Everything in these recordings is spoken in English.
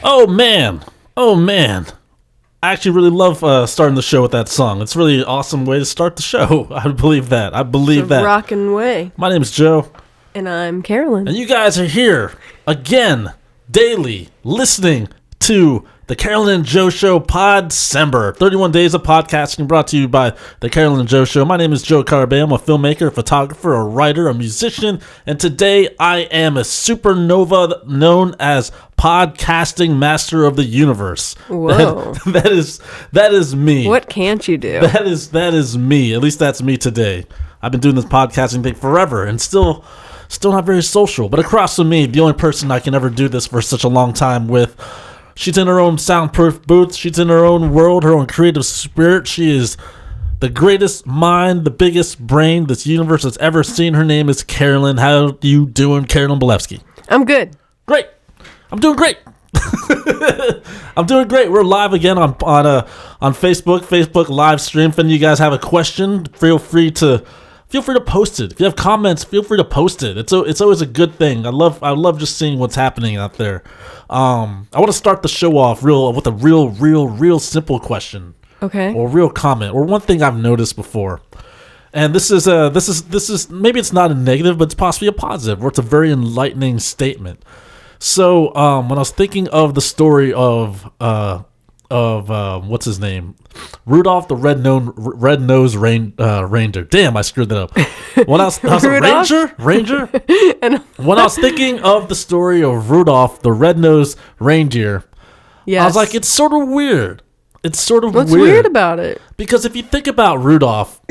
Oh man. I actually really love starting the show with that song. It's a really awesome way to start the show. I believe that. It's a rockin' way. My name is Joe. And I'm Carolyn. And you guys are here again, daily, listening to the Carolyn and Joe Show Podcember. 31 days of podcasting brought to you by the Carolyn and Joe Show. My name is Joe Carabeo. I'm a filmmaker, a photographer, a writer, a musician, and today I am a supernova known as Podcasting Master of the Universe. Whoa. That is me. What can't you do? That is me. At least that's me today. I've been doing this podcasting thing forever and still not very social. But across from me, the only person I can ever do this for such a long time with, she's in her own soundproof booth. She's in her own world, her own creative spirit. She is the greatest mind, the biggest brain this universe has ever seen. Her name is Carolyn. How you doing, Carolyn Belefski? I'm good. Great. I'm doing great. I'm doing great. We're live again on Facebook live stream. If any of you guys have a question, feel free to post it. If you have comments, feel free to post it. It's always a good thing. I love just seeing what's happening out there. I want to start the show off with a real simple question. Okay. Or a real comment, or one thing I've noticed before. And this is maybe it's not a negative, but it's possibly a positive, or it's a very enlightening statement. So when I was thinking of the story of what's his name, Rudolf the red-nosed reindeer. Damn, I screwed that up. When I was Ranger. And when I was thinking of the story of Rudolf the red-nosed reindeer, yes. I was like, it's sort of weird. What's weird about it? Because if you think about Rudolph,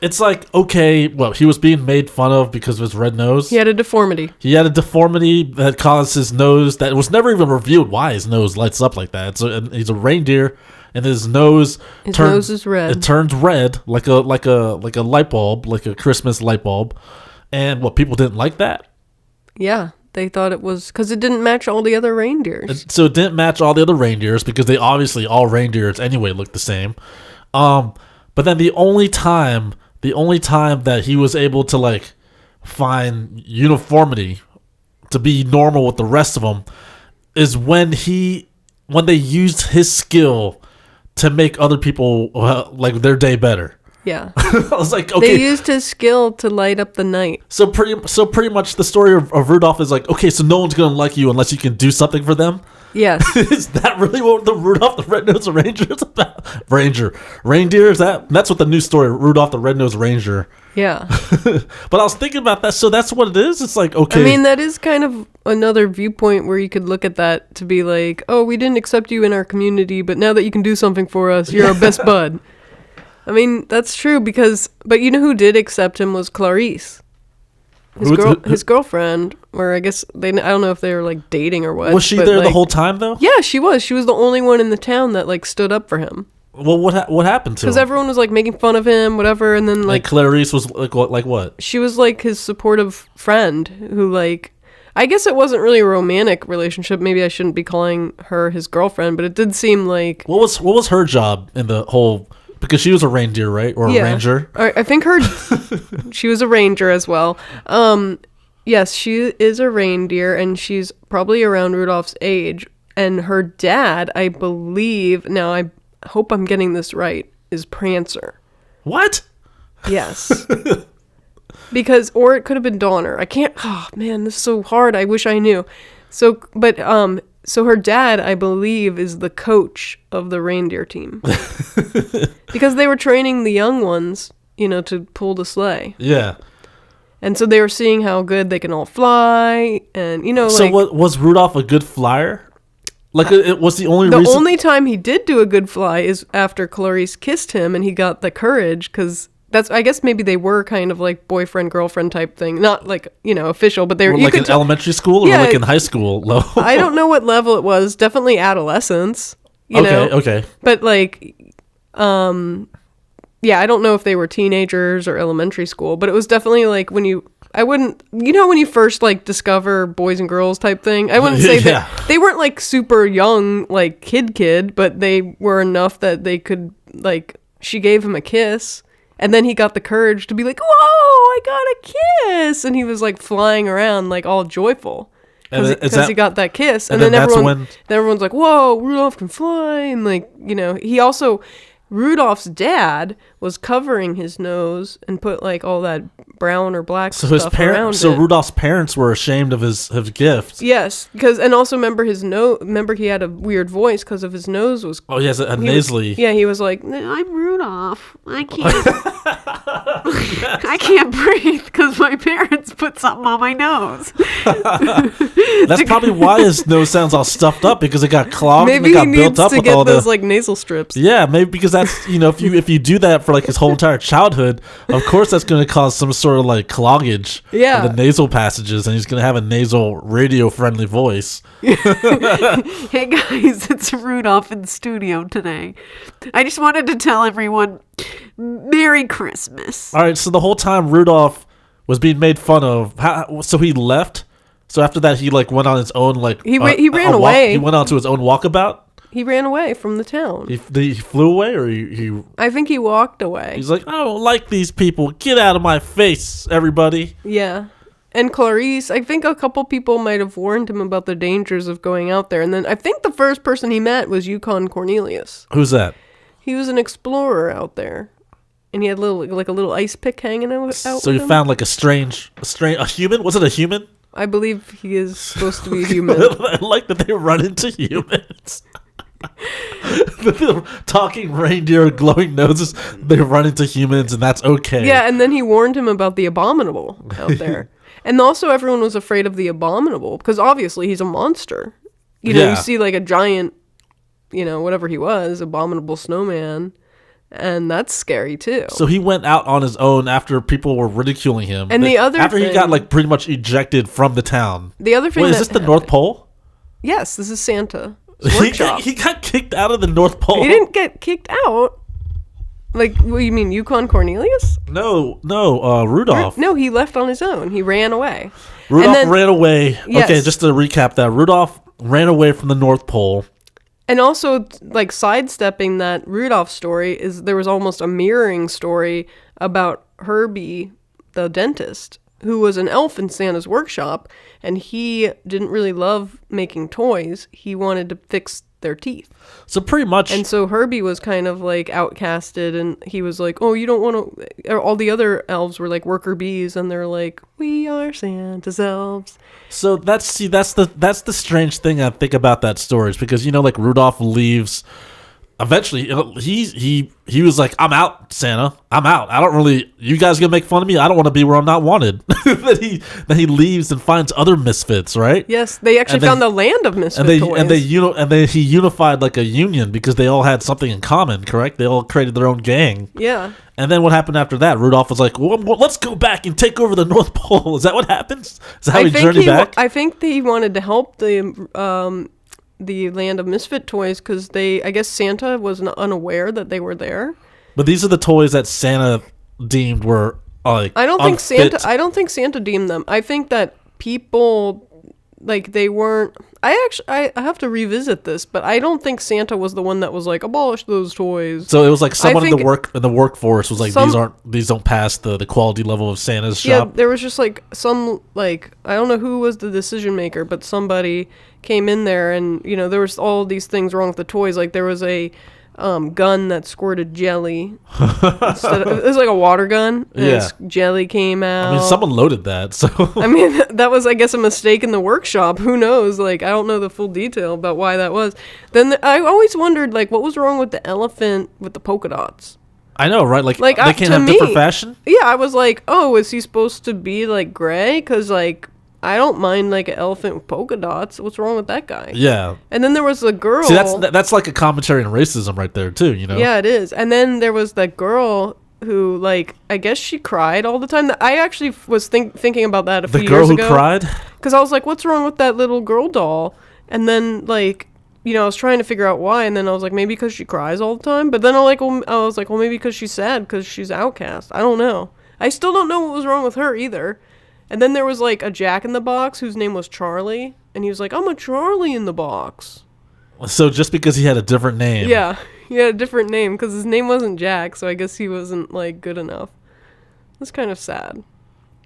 it's like, okay, well, he was being made fun of because of his red nose. He had a deformity that caused his nose, that was never even revealed why his nose lights up like that. He's a reindeer, and his nose is red. It turns red like a light bulb, like a Christmas light bulb. And what, people didn't like that? Yeah. They thought it was because it didn't match all the other reindeers. So it didn't match all the other reindeers because they obviously, all reindeers anyway, look the same. But then the only time that he was able to like find uniformity to be normal with the rest of them is when they used his skill to make other people like their day better. Yeah. I was like, okay. They used his skill to light up the night. So pretty much the story of Rudolph is like, okay, so no one's going to like you unless you can do something for them? Yes. Is that really what the Rudolph the Red-Nosed Reindeer is about? Reindeer, that's what the new story, Rudolph the Red-Nosed Reindeer. Yeah. But I was thinking about that, so that's what it is? It's like, okay. I mean, that is kind of another viewpoint where you could look at that to be like, oh, we didn't accept you in our community, but now that you can do something for us, you're our best bud. I mean, that's true but you know who did accept him was Clarice. His girlfriend, or I guess I don't know if they were like dating or what. Was she there the whole time though? Yeah, she was. She was the only one in the town that like stood up for him. Well, what happened to him? Because everyone was like making fun of him, whatever, and then like Clarice was like what? She was like his supportive friend who like, I guess it wasn't really a romantic relationship. Maybe I shouldn't be calling her his girlfriend, but it did seem like. What was her job in the whole? Because she was a reindeer, right? Or a ranger? I think she was a ranger as well. Yes, she is a reindeer, and she's probably around Rudolph's age. And her dad, I believe, now I hope I'm getting this right, is Prancer. What? Yes. Or it could have been Donner. I can't, oh man, this is so hard. I wish I knew. So her dad, I believe, is the coach of the reindeer team. Because they were training the young ones, to pull the sleigh. Yeah. And so they were seeing how good they can all fly, and, So was Rudolph a good flyer? Like, it was the only reason? The only time he did do a good fly is after Clarice kissed him, and he got the courage, because I guess maybe they were kind of like boyfriend-girlfriend type thing. Not like, official, but they were... Like in elementary school or like in high school? I don't know what level it was. Definitely adolescence. Okay. But like, I don't know if they were teenagers or elementary school, but it was definitely like when you first like discover boys and girls type thing. I wouldn't say that they weren't like super young, like kid, but they were enough that they could like, she gave him a kiss. And then he got the courage to be like, whoa, I got a kiss. And he was like flying around like all joyful. because he got that kiss, and then everyone's like, "Whoa, Rudolph can fly!" And like, he also. Rudolph's dad was covering his nose and put like all that brown or black stuff around it. So Rudolph's parents were ashamed of his gift. Yes, and also remember he had a weird voice because of his nose was. Oh, he has a nasally. He was like, "I'm Rudolph. I can't. I can't breathe because my parents put something on my nose." That's probably why his nose sounds all stuffed up, because it got clogged. Maybe and it got built up to with get all those like nasal strips. Yeah, maybe because that's if you do that for like his whole entire childhood, of course that's going to cause some sort of like cloggage of the nasal passages, and he's going to have a nasal radio friendly voice. Hey guys, it's Rudolph in the studio today. I just wanted to tell everyone Merry Christmas. All right, so the whole time Rudolph was being made fun of. So he left. So after that, he like went on his own he ran away. He went on to his own walkabout. He ran away from the town. He flew away, or he? I think he walked away. He's like, I don't like these people. Get out of my face, everybody. Yeah. And Clarice, I think a couple people might have warned him about the dangers of going out there. And then I think the first person he met was Yukon Cornelius. Who's that? He was an explorer out there. And he had a little ice pick hanging out. So you found like a human? Was it a human? I believe he is supposed to be a human. I like that they run into humans. The talking reindeer, glowing noses, they run into humans, and that's okay. Yeah, and then he warned him about the abominable out there. And also everyone was afraid of the abominable, because obviously he's a monster. You see like a giant, whatever he was, abominable snowman, and that's scary too. So he went out on his own after people were ridiculing him. And after he got like pretty much ejected from the town. The other thing is this the North Pole? Yes, this is Santa. He got kicked out of the North Pole. He didn't get kicked out. Like, what do you mean, Yukon Cornelius? No, Rudolph. No, he left on his own. He ran away. Rudolph ran away. Yes. Okay, just to recap that. Rudolph ran away from the North Pole. And also, like, sidestepping that Rudolph story, there was almost a mirroring story about Herbie, the dentist, who was an elf in Santa's workshop, and he didn't really love making toys. He wanted to fix their teeth. So pretty much. And so Herbie was kind of like outcasted, and he was like, "Oh, you don't want to." All the other elves were like worker bees, and they're like, "We are Santa's elves." So that's the strange thing I think about that story, is because like Rudolph leaves. Eventually, he was like, "I'm out, Santa. I'm out. I don't really. You guys gonna make fun of me? I don't want to be where I'm not wanted." then he leaves and finds other misfits, right? Yes, they actually found the land of misfit toys. He unified like a union because they all had something in common. Correct? They all created their own gang. Yeah. And then what happened after that? Rudolph was like, well, let's go back and take over the North Pole. Is that what happens? Is that how he journeyed back? I think he wanted to help the land of misfit toys, because I guess Santa was unaware that they were there. But these are the toys that Santa deemed were like I don't think Santa deemed them. I think that people, like, they weren't. I have to revisit this, but I don't think Santa was the one that was like, abolish those toys. So it was like someone in the workforce was like, these don't pass the quality level of Santa's shop. Yeah, there was just like some, like, I don't know who was the decision maker, but somebody came in there, and there was all these things wrong with the toys. Like, there was a gun that squirted jelly. It was like a water gun. And jelly came out. I mean, someone loaded that. So I mean, that was, I guess, a mistake in the workshop. Who knows? Like, I don't know the full detail about why that was. Then I always wondered, like, what was wrong with the elephant with the polka dots? I know, right? Like they can't have different fashion? Yeah, I was like, oh, is he supposed to be, like, gray? Because, like, I don't mind like an elephant with polka dots. What's wrong with that guy? Yeah. And then there was a girl. See, that's like a commentary on racism right there too, Yeah, it is. And then there was that girl who, like, I guess she cried all the time. I actually was thinking about that a few years ago. The girl who cried? Because I was like, what's wrong with that little girl doll? And then, like, I was trying to figure out why, and then I was like, maybe because she cries all the time. But then I was like, well, maybe because she's sad, because she's outcast. I don't know. I still don't know what was wrong with her either. And then there was, like, a Jack in the Box whose name was Charlie. And he was like, I'm a Charlie in the Box. So just because he had a different name. Yeah, he had a different name because his name wasn't Jack. So I guess he wasn't, like, good enough. That's kind of sad.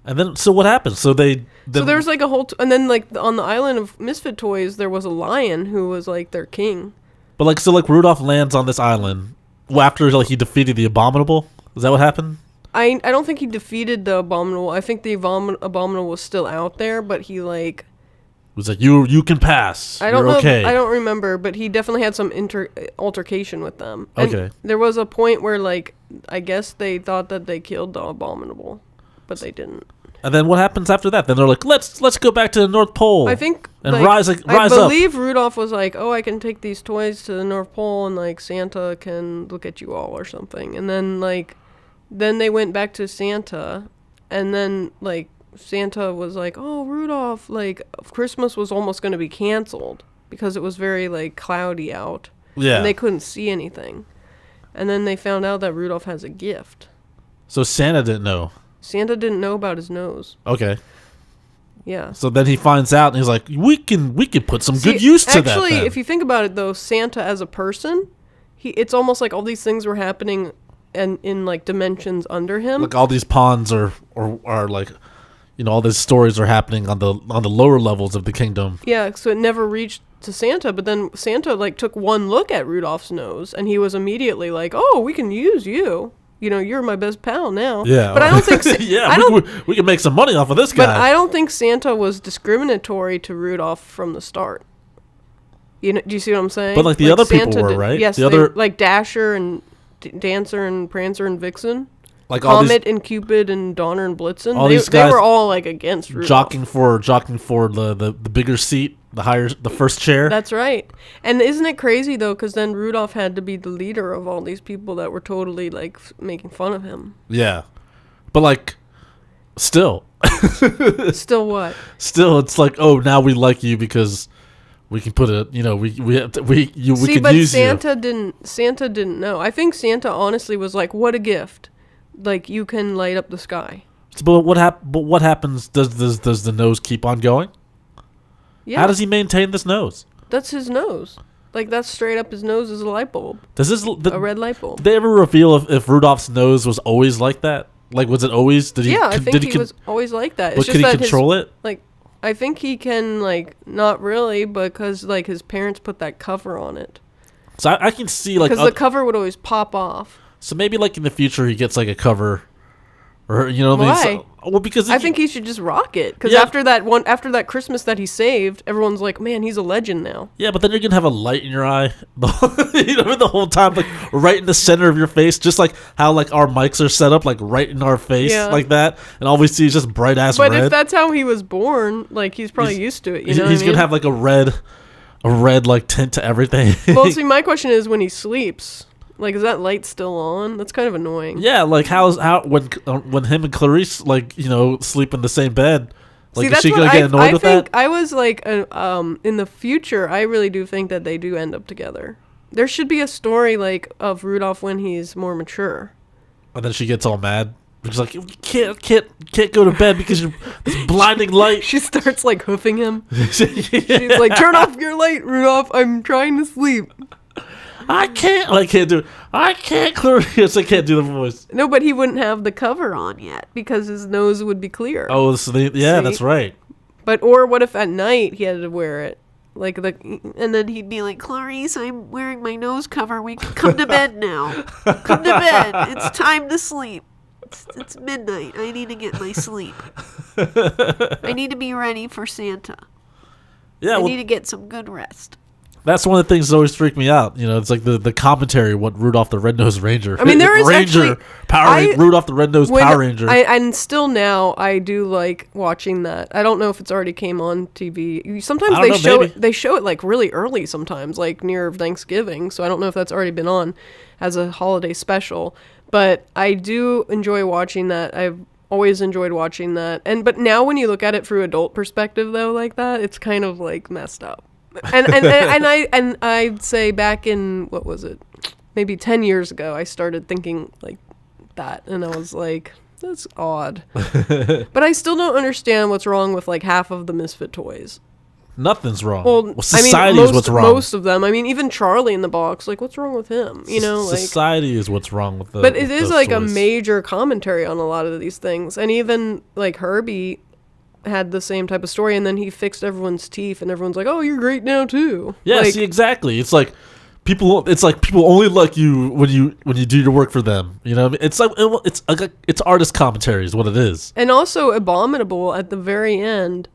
And then, so what happens? So So there's like a whole, and then like on the island of Misfit Toys, there was a lion who was like their king. But like, so like Rudolph lands on this island after like he defeated the Abominable. Is that what happened? I don't think he defeated the Abominable. I think the Abominable was still out there, but he like was like, you can pass. I don't You're know. okay. I don't remember, but he definitely had some altercation with them. And Okay. there was a point where like I guess they thought that they killed the Abominable, but they didn't. And then what happens after that? Then they're like, let's go back to the North Pole. I think and like, rise up. I believe Rudolph was like, "Oh, I can take these toys to the North Pole, and like Santa can look at you all or something." And then then they went back to Santa, and then like Santa was like, "Oh, Rudolph, like Christmas was almost going to be canceled because it was very like cloudy out, Yeah. and they couldn't see anything." And then they found out that Rudolph has a gift. So Santa didn't know. Santa didn't know about his nose. Okay. Yeah. So then he finds out, and he's like, we can put some good use to that. Actually, then. if you think about it, though, Santa as a person, it's almost like all these things were happening and in like dimensions under him. Like all these pawns are like, all these stories are happening on the lower levels of the kingdom. Yeah, so it never reached to Santa, but then Santa like took one look at Rudolph's nose, and he was immediately like, "Oh, we can use you. You're my best pal now." Yeah. But I don't think we can make some money off of this guy. But I don't think Santa was discriminatory to Rudolph from the start. Do you see what I'm saying? But like the other people were, right? Yes, like Dasher and Dancer and Prancer and Vixen. Like all Comet these, and Cupid and Donner and Blitzen. all these guys they were all like against Rudolph. jockeying for the bigger seat, the first chair. That's right. And isn't it crazy though? Because then Rudolph had to be the leader of all these people that were totally like making fun of him. Yeah, but like, still, Still what? Still, it's like, oh, now we like you because we can put it. We have to, we can but use Santa didn't know. I think Santa honestly was like, "What a gift! Like you can light up the sky." But what happens? Does the nose keep on going? Yeah. How does he maintain this nose? That's his nose. Like that's straight up his nose is a light bulb. A red light bulb. Did they ever reveal if Rudolph's nose was always like that? Like, was it always? I think he was always like that. But could he control it? Like, I think he can, like, not really, because, like, his parents put that cover on it. So I can see, like... Because the cover would always pop off. So maybe, like, in the future, he gets, like, a cover. Or, Why? Well, because... I think he should just rock it. Because after that Christmas that he saved, everyone's like, man, he's a legend now. Yeah, but then you're going to have a light in your eye the whole time, like, right in the center of your face. Just like how, like, our mics are set up, like, right in our face, like that. And all we see is just bright-ass red. But if that's how he was born, like, he's probably used to it, He's going to have, like, a red, like, tint to everything. Well, see, my question is when he sleeps... Like, is that light still on? That's kind of annoying. Yeah, like when him and Clarice sleep in the same bed, like see, is she gonna get annoyed with that? I was like, in the future, I really do think that they do end up together. There should be a story like of Rudolph when he's more mature. And then she gets all mad. She's like, you can't go to bed because you're this blinding light. She starts like hoofing him. She's like, turn off your light, Rudolph. I'm trying to sleep. I can't do it. I can't, Clarice. I can't do the voice. No, but he wouldn't have the cover on yet because his nose would be clear. Oh, so that's right. But or what if at night he had to wear it? And then he'd be like, Clarice, I'm wearing my nose cover. We can come to bed now. Come to bed. It's time to sleep. It's midnight. I need to get my sleep. I need to be ready for Santa. Yeah, I need to get some good rest. That's one of the things that always freak me out. It's like the commentary. What Rudolph the Red-Nosed Ranger? I mean, there is Rudolph the Red-Nosed Power Ranger. And still now, I do like watching that. I don't know if it's already came on TV. Sometimes they show it like really early. Sometimes like near Thanksgiving. So I don't know if that's already been on as a holiday special. But I do enjoy watching that. I've always enjoyed watching that. But now when you look at it through adult perspective though, like that, it's kind of like messed up. And I'd say back in, what was it, maybe 10 years ago, I started thinking like that, and I was like, that's odd. But I still don't understand what's wrong with like half of the Misfit toys. Nothing's wrong. Well, society is what's wrong. Most of them. I mean, even Charlie in the Box. Like, what's wrong with him? You know, like society is what's wrong with the. But it is like stories. a major commentary on a lot of these things, and even like Herbie had the same type of story, and then he fixed everyone's teeth, and everyone's like, "Oh, you're great now too." Yeah, like, see, exactly. It's like people only like you when you do your work for them. You know, what I mean? It's artist commentary is what it is. And also, Abominable at the very end,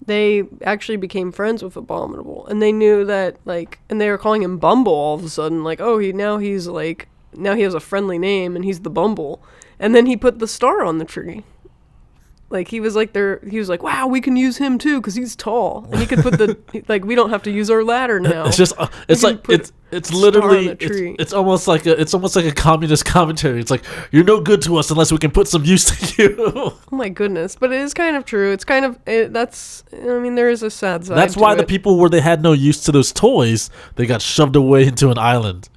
they actually became friends with Abominable, and they knew that and they were calling him Bumble all of a sudden. Like, oh, now he has a friendly name, and he's the Bumble, and then he put the star on the tree. Like, he was like, wow, we can use him too because he's tall, and he could put the we don't have to use our ladder now. It's just it's literally it's almost like a communist commentary. It's like, you're no good to us unless we can put some use to you. Oh my goodness, but it is kind of true. It's kind of there is a sad side. That's why the people where they had no use to those toys, they got shoved away into an island.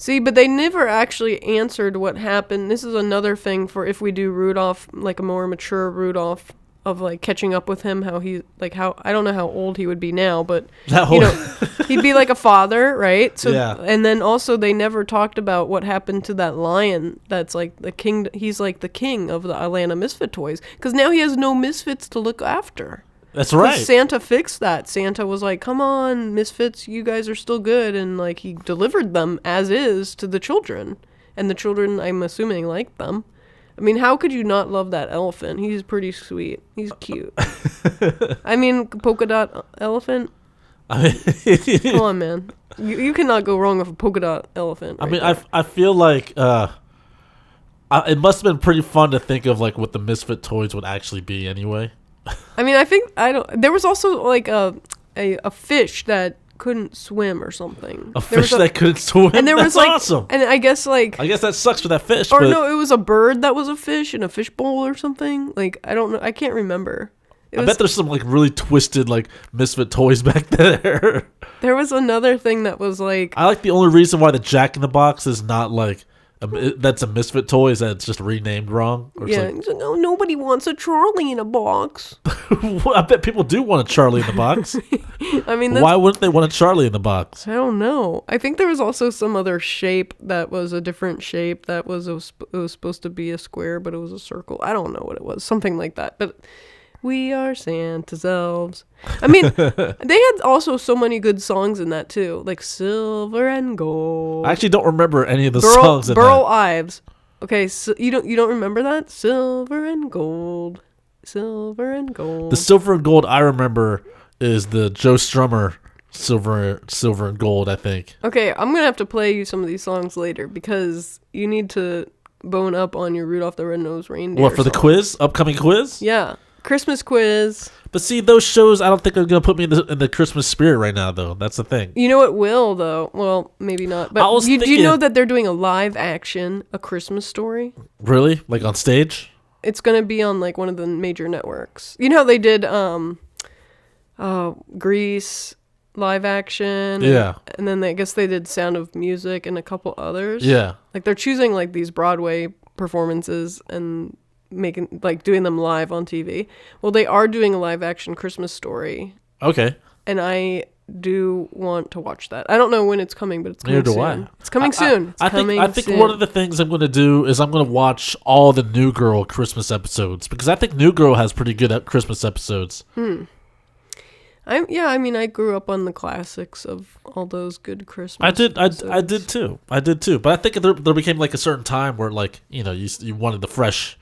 See, but they never actually answered what happened. This is another thing for if we do Rudolph, like a more mature Rudolph, of like catching up with him, how I don't know how old he would be now, but he'd be like a father, right? So yeah. And then also they never talked about what happened to that lion that's like the king. He's like the king of the Atlanta Misfit toys because now he has no misfits to look after. That's right. Santa fixed that. Santa was like, come on, Misfits, you guys are still good. And like he delivered them as is to the children. And the children, I'm assuming, liked them. I mean, how could you not love that elephant? He's pretty sweet. He's cute. I mean, polka dot elephant. Come on, man. You cannot go wrong with a polka dot elephant. I feel like it must have been pretty fun to think of like what the Misfit toys would actually be anyway. I mean, there was also like a fish that couldn't swim or something. That couldn't swim? And there was like, awesome. And I guess that sucks for that fish. Or no, it was a bird that was a fish in a fish bowl or something. Like, I don't know. I can't remember. I bet there's some like really twisted like Misfit toys back there. There was another thing that was like, I like the only reason why the Jack in the Box is not like that's a Misfit toy is that it's just renamed wrong. Or yeah, he's like, oh, nobody wants a Charlie in a box. I bet people do want a Charlie in the Box. I mean, why wouldn't they want a Charlie in the Box? I don't know. I think there was also some other shape that was a different shape that it was supposed to be a square, but it was a circle. I don't know what it was. Something like that. But we are Santa's elves. I mean, they had also so many good songs in that too, like Silver and Gold. I actually don't remember any of the songs in Burl that. Ives. Okay, so you don't remember that? Silver and Gold. Silver and Gold. The Silver and Gold I remember is the Joe Strummer Silver and Gold, I think. Okay, I'm going to have to play you some of these songs later because you need to bone up on your Rudolph the Red-Nosed Reindeer What, for the quiz? Upcoming quiz? Yeah. Christmas quiz. But see, those shows, I don't think are going to put me in the Christmas spirit right now, though. That's the thing. You know it will, though. Well, maybe not. But do you know that they're doing a live action, A Christmas Story? Really? Like on stage? It's going to be on like one of the major networks. You know how they did Grease live action? Yeah. And then I guess they did Sound of Music and a couple others. Yeah. Like they're choosing like these Broadway performances and doing them live on TV. Well, they are doing a live action Christmas Story. Okay. And I do want to watch that. I don't know when it's coming, but it's coming soon. Neither do I. It's coming soon. I think one of the things I'm going to do is I'm going to watch all the New Girl Christmas episodes because I think New Girl has pretty good Christmas episodes. I grew up on the classics of all those good Christmas episodes. I did too. But I think there became like a certain time where like, you know, you wanted the freshness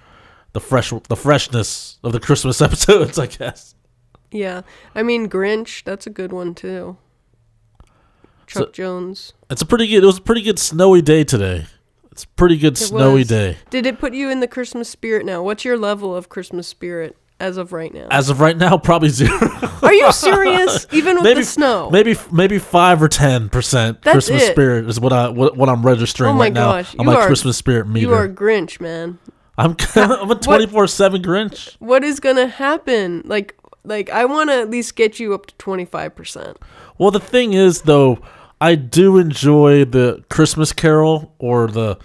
of the Christmas episodes, I guess. Yeah. I mean, Grinch, that's a good one too. Chuck Jones. It was a pretty good snowy day today. It's a pretty good snowy day. Did it put you in the Christmas spirit now? What's your level of Christmas spirit as of right now? As of right now, probably 0. Are you serious? Even with the snow? Maybe 5 or 10% Christmas spirit is what I'm registering right now on my Christmas spirit meter. You are Grinch, man. I'm a 24/7 Grinch. What is gonna happen? Like I want to at least get you up to 25%. Well, the thing is, though, I do enjoy the Christmas Carol or the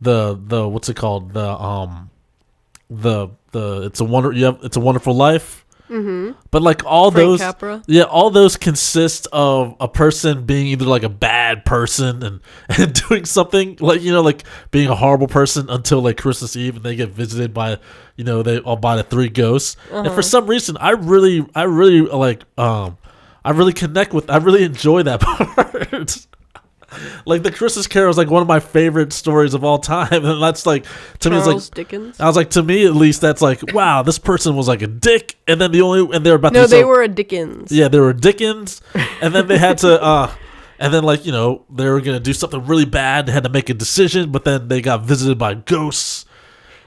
what's it called? The It's a Wonderful Life. But like all Frank those, Capra. yeah, all those consist of a person being either like a bad person and doing something like, you know, like being a horrible person until like Christmas Eve, and they get visited by, you know, they all by the three ghosts. And for some reason, I really like, I really connect with, I really enjoy that part. Like the Christmas Carol is like one of my favorite stories of all time, and that's like to me it's like Dickens. I was like, to me at least, that's like, wow, this person was like a dick, and then they're about to they were a Dickens. Yeah, they were Dickens, and then they had to and then like, you know, they were gonna do something really bad. They had to make a decision, but then they got visited by ghosts.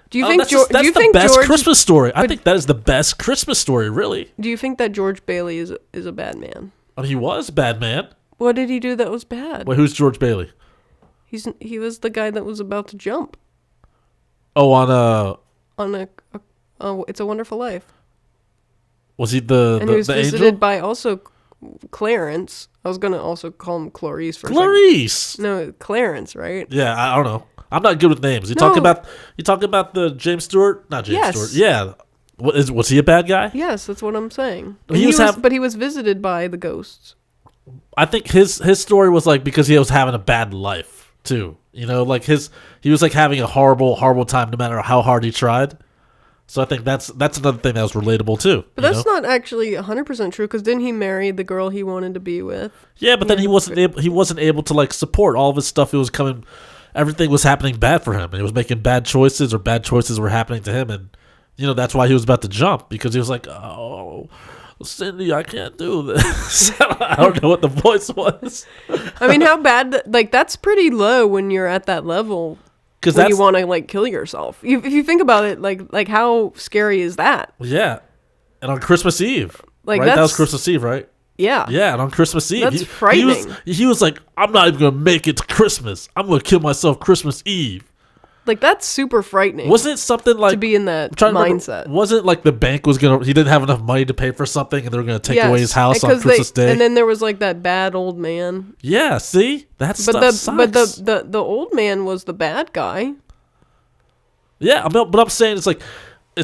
Do you think that's the best George, Christmas story? I think that is the best Christmas story, really. Do you think that George Bailey is a bad man? I mean, he was a bad man. What did he do that was bad? Wait, who's George Bailey? He was the guy that was about to jump. Oh, On It's a Wonderful Life. was he the And he was the visited angel? by also Clarence. I was gonna also call him Clarice for a Clarice. second. No, Clarence, right? Yeah, I don't know. I'm not good with names. You talking about the James Stewart? Not James Yes. Stewart. Yeah. Was he a bad guy? Yes, that's what I'm saying. But he was visited by the ghosts. I think his story was like because he was having a bad life too. You know, like he was like having a horrible time no matter how hard he tried. So I think that's another thing that was relatable too. But that's not actually 100% true, because didn't he marry the girl he wanted to be with? Yeah, but then he wasn't able to like support all of his stuff. It was coming, everything was happening bad for him, and he was making bad choices, or bad choices were happening to him, and you know that's why he was about to jump, because he was like, oh, Cindy, I can't do this. I don't know what the voice was. I mean, how bad? Like, that's pretty low when you're at that level. Because you want to like kill yourself. If you think about it, like how scary is that? Yeah, and on Christmas Eve, like right? That was Christmas Eve, right? Yeah. Yeah, and on Christmas Eve, that's frightening. He was like, I'm not even gonna make it to Christmas. I'm gonna kill myself Christmas Eve. Like, that's super frightening. Wasn't it something like to be in that mindset? Wasn't like the bank was gonna? He didn't have enough money to pay for something, and they were gonna take away his house on Christmas Day. And then there was like that bad old man. Yeah, see, sucks. But the old man was the bad guy. Yeah, but I'm saying it's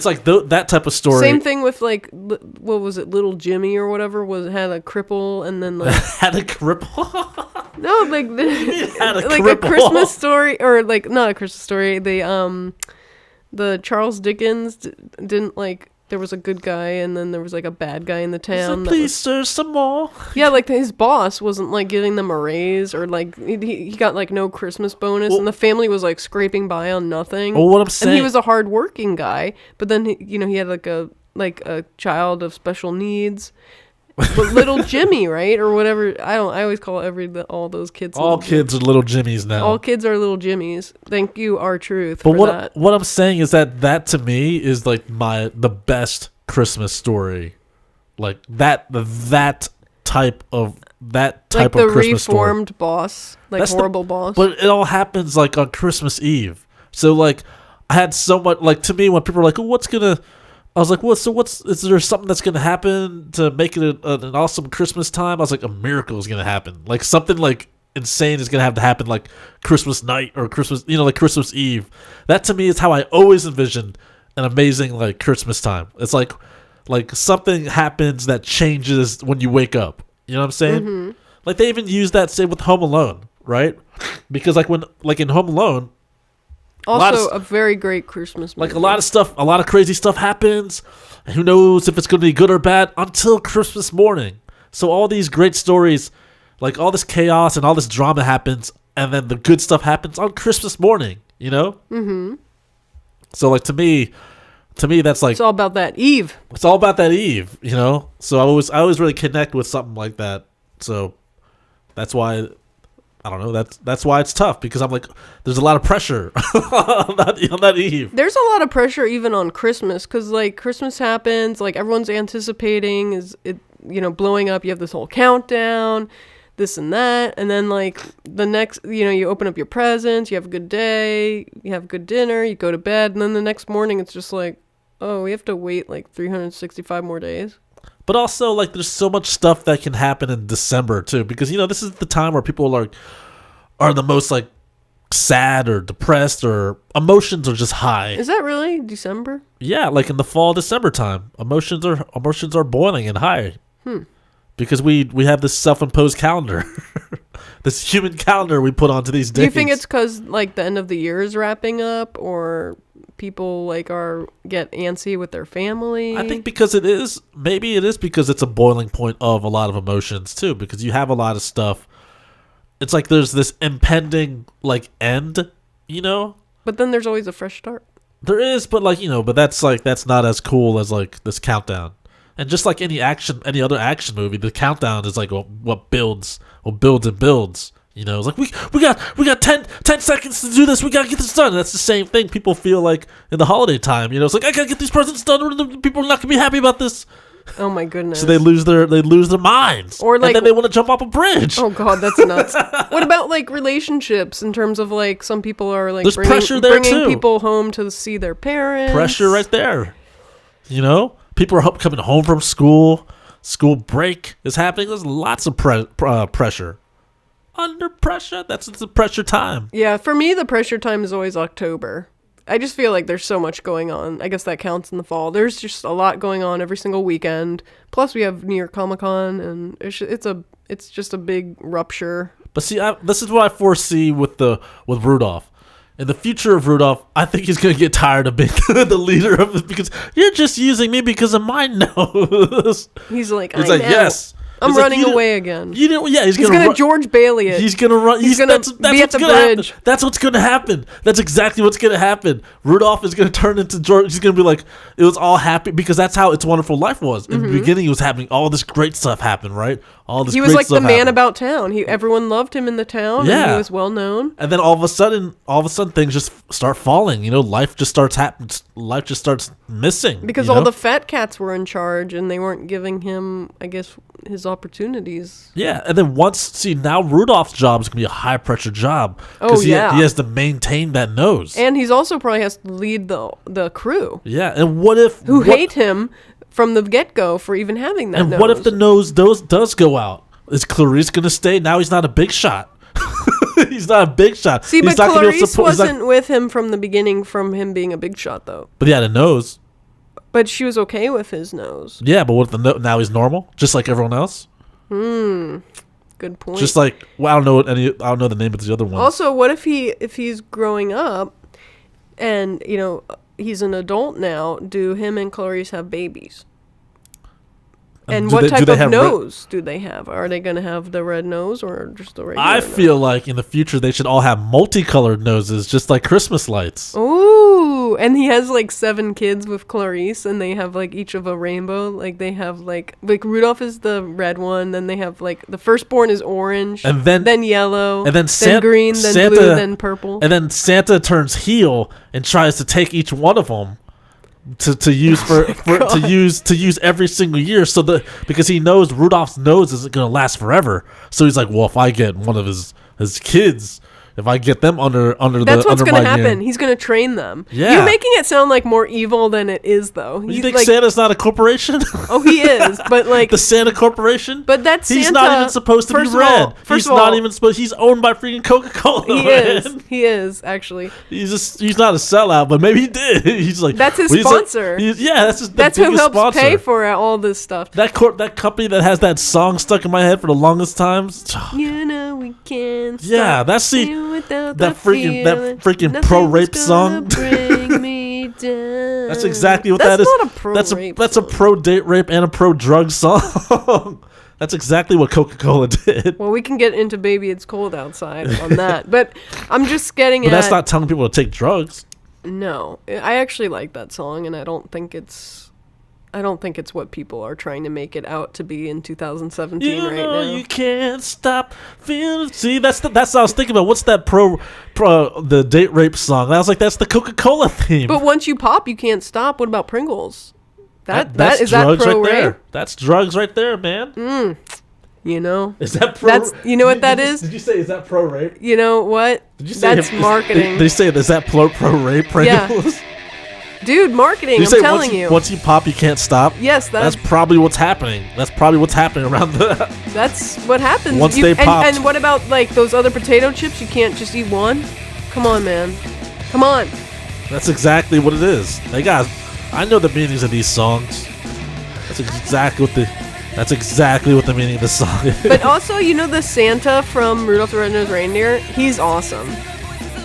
like that type of story. Same thing with like what was it, Little Jimmy or whatever, had a cripple, and then like had a cripple. No, like like cripple. a Christmas story, or like not a Christmas story. The Charles Dickens didn't like. There was a good guy, and then there was like a bad guy in the town. So please, sir, some more. Yeah, like his boss wasn't like giving them a raise, or like he got like no Christmas bonus, and the family was like scraping by on nothing. Well, what I'm saying, and he was a hard-working guy, but then he had like a child of special needs. Little Jimmy, right, or whatever. I always call all those kids. All kids are little Jimmies now. All kids are little Jimmies. Thank you, R-Truth. But for that. what I'm saying is that to me is like the best Christmas story, like that type of like the Christmas reformed story. Boss, like horrible boss. But it all happens like on Christmas Eve. So like I had so much, like, to me when people are like, oh, I was like, is there something that's going to happen to make it an awesome Christmas time? I was like, a miracle is going to happen. Like, something, like, insane is going to have to happen, like, Christmas night or Christmas, like, Christmas Eve. That, to me, is how I always envisioned an amazing, like, Christmas time. It's like something happens that changes when you wake up. You know what I'm saying? Mm-hmm. Like, they even use that, say, with Home Alone, right? Because, like, in Home Alone, also, a very great Christmas movie. Like, a lot of crazy stuff happens. And who knows if it's going to be good or bad until Christmas morning. So all these great stories, like all this chaos and all this drama happens, and then the good stuff happens on Christmas morning, you know? Mm-hmm. So, like, to me, that's like... It's all about that Eve. It's all about that Eve, you know? So I always really connect with something like that. So that's why... I don't know. That's why it's tough, because I'm like, there's a lot of pressure on that Eve. There's a lot of pressure even on Christmas, because like Christmas happens, like everyone's anticipating blowing up. You have this whole countdown, this and that, and then like the next, you open up your presents, you have a good day, you have a good dinner, you go to bed, and then the next morning it's just like, oh, we have to wait like 365 more days. But also, like, there's so much stuff that can happen in December, too. Because, this is the time where people are the most, like, sad or depressed or emotions are just high. Is that really December? Yeah, like in the fall, December time, emotions are boiling and high. Because we have this self-imposed calendar, this human calendar we put onto these days. Do you think it's because like the end of the year is wrapping up, or people like get antsy with their family? I think because it is. Maybe it is because it's a boiling point of a lot of emotions too. Because you have a lot of stuff. It's like there's this impending like end, you know. But then there's always a fresh start. There is, but like but that's not as cool as like this countdown. And just like any other action movie, the countdown is like what builds and builds. You know, it's like we got 10 seconds to do this. We gotta get this done. And that's the same thing people feel like in the holiday time. You know, it's like I gotta get these presents done, or people are not gonna be happy about this. Oh my goodness! So they lose their minds, or like, and then they want to jump off a bridge. Oh god, that's nuts. What about like relationships? In terms of like some people are like bringing people home to see their parents. Pressure right there. You know. People are coming home from school. School break is happening. There's lots of pressure. Under pressure? It's the pressure time. Yeah, for me, the pressure time is always October. I just feel like there's so much going on. I guess that counts in the fall. There's just a lot going on every single weekend. Plus, we have New York Comic Con, and it's just a big rupture. But see, this is what I foresee with Rudolph. In the future of Rudolph, I think he's going to get tired of being the leader of it because you're just using me because of my nose. He's like, yes. I'm running away again. You know, yeah, he's gonna George Bailey it. He's gonna run. He's gonna be at the bridge. That's what's gonna happen. That's exactly what's gonna happen. Rudolph is gonna turn into George. He's gonna be like, it was all happy because that's how It's a Wonderful Life was. In the beginning, it was happening. All this great stuff happened, right? He was like the man about town. Everyone loved him in the town. Yeah, and he was well known. And then all of a sudden, things just start falling. You know, life just starts happening. Life just starts missing because all the fat cats were in charge, and they weren't giving him, I guess, his opportunities. Yeah, and then now Rudolph's job is gonna be a high pressure job. Oh yeah, he has to maintain that nose, and he's also probably has to lead the crew. Yeah, and what if hate him from the get go for even having that? And what if the nose does go out? Is Clarice gonna stay? Now he's not a big shot. He's not a big shot. See, but Clarice wasn't with him from the beginning, from him being a big shot, though. But he had a nose. But she was okay with his nose. Yeah, but what if now he's normal, just like everyone else? Good point. Just like I don't know the name of the other one. Also, what if he's growing up, and he's an adult now? Do him and Clarice have babies? And what type of nose do they have? Are they going to have the red nose or just the regular nose? I feel like in the future they should all have multicolored noses, just like Christmas lights. Ooh, and he has like 7 kids with Clarice, and they have like each of a rainbow. Like they have like Rudolph is the red one, then they have like the firstborn is orange, and then yellow, and then green, then Santa, blue, then purple. And then Santa turns heel and tries to take each one of them. To use to use every single year, because he knows Rudolph's nose isn't gonna last forever. So he's like, well, if I get one of his kids, if I get them that's what's gonna happen. He's gonna train them. Yeah, you're making it sound like more evil than it is, though. You think Santa's not a corporation? Oh, he is, but like the Santa Corporation. But that's he's Santa, not even supposed to be red. He's not even supposed. He's owned by freaking Coca-Cola. He is actually. He's not a sellout, but maybe he did. He's like that's his sponsor. That's who helps sponsor. Pay for all this stuff. That company that has that song stuck in my head for the longest times. We can't. Yeah, that's that freaking pro rape song. Bring me down. That's exactly what that is. That's a pro date rape and a pro drug song. That's exactly what Coca-Cola did. Well, we can get into "Baby It's Cold Outside" on that, but I'm just getting at. That's not telling people to take drugs. No, I actually like that song, and I don't think it's what people are trying to make it out to be in 2017 right now. You can't stop feeling. See, that's what I was thinking about. What's that the date rape song? I was like, that's the Coca-Cola theme. But once you pop, you can't stop. What about Pringles? That's drugs that pro right rape? There. That's drugs right there, man. Is that pro? You know what that is? Did you say is that pro rape? You know what? That's marketing. They say is that pro rape Pringles? Yeah. Dude, marketing, I'm telling you. Once you pop, you can't stop? Yes, that's probably what's happening. That's probably what's happening around That's what happens. Once they pop. And what about, like, those other potato chips? You can't just eat one? Come on, man. Come on. That's exactly what it is. Hey guys, I know the meanings of these songs. That's exactly what the meaning of the song is. But also, you know the Santa from Rudolph the Red-Nosed Reindeer? He's awesome.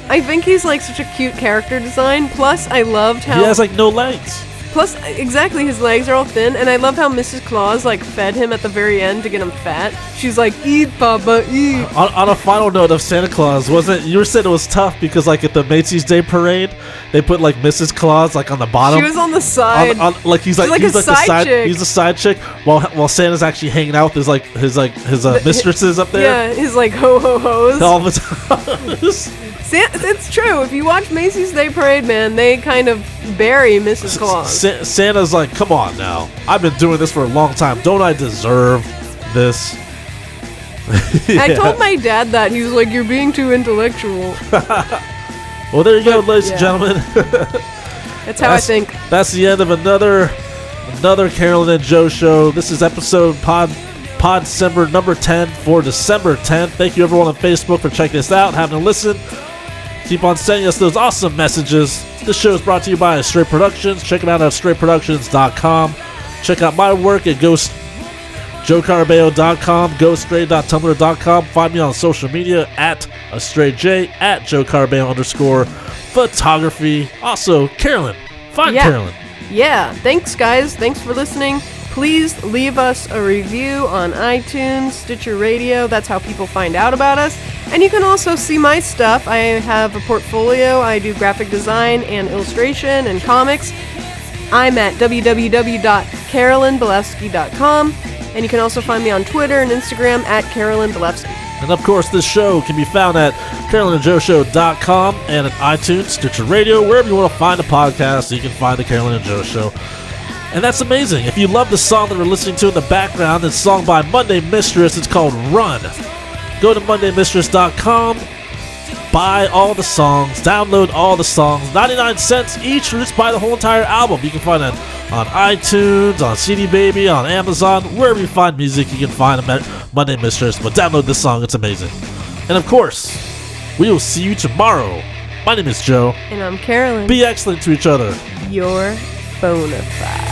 I think he's like such a cute character design. Plus, I loved how... He has like no legs. Plus, exactly, his legs are all thin, and I love how Mrs. Claus like fed him at the very end to get him fat. She's like, "Eat, Papa, eat." On a final note of Santa Claus, you said it was tough because like at the Macy's Day Parade, they put like Mrs. Claus like on the bottom. She was on the side. He's like the side chick. He's the side chick while Santa's actually hanging out with his mistresses up there. Yeah, his like ho ho hos. All the time. It's true. If you watch Macy's Day Parade, man, they kind of bury Mrs. Claus. Santa's like, come on now. I've been doing this for a long time. Don't I deserve this? Yeah. I told my dad that. He was like, "You're being too intellectual." Well, there you go, ladies and gentlemen. That's how I think. That's the end of another Carolyn and Joe show. This is episode Podcember number 10 for December 10th. Thank you everyone on Facebook for checking us out, having a listen. Keep on sending us those awesome messages. This show is brought to you by Astray Productions. Check them out at astrayproductions.com. Check out my work at joecarabeo.com, gostray.tumblr.com. Find me on social media at AstrayJ, at joecarabeo_photography. Also, Carolyn. Find Carolyn. Yeah. Thanks, guys. Thanks for listening. Please leave us a review on iTunes, Stitcher Radio. That's how people find out about us. And you can also see my stuff. I have a portfolio. I do graphic design and illustration and comics. I'm at www.carolynbelefski.com. And you can also find me on Twitter and Instagram at Carolyn Belefski. And of course, this show can be found at carolynandjoeshow.com and at iTunes, Stitcher Radio, wherever you want to find a podcast, you can find the Carolyn and Joe Show. And that's amazing. If you love the song that we're listening to in the background, it's a song by Monday Mistress. It's called Run. Go to mondaymistress.com, buy all the songs, download all the songs, 99 cents each, or just buy the whole entire album. You can find it on iTunes, on CD Baby, on Amazon, wherever you find music, you can find them at Monday Mistress. But download this song, it's amazing. And of course, we will see you tomorrow. My name is Joe. And I'm Carolyn. Be excellent to each other. You're bona fide.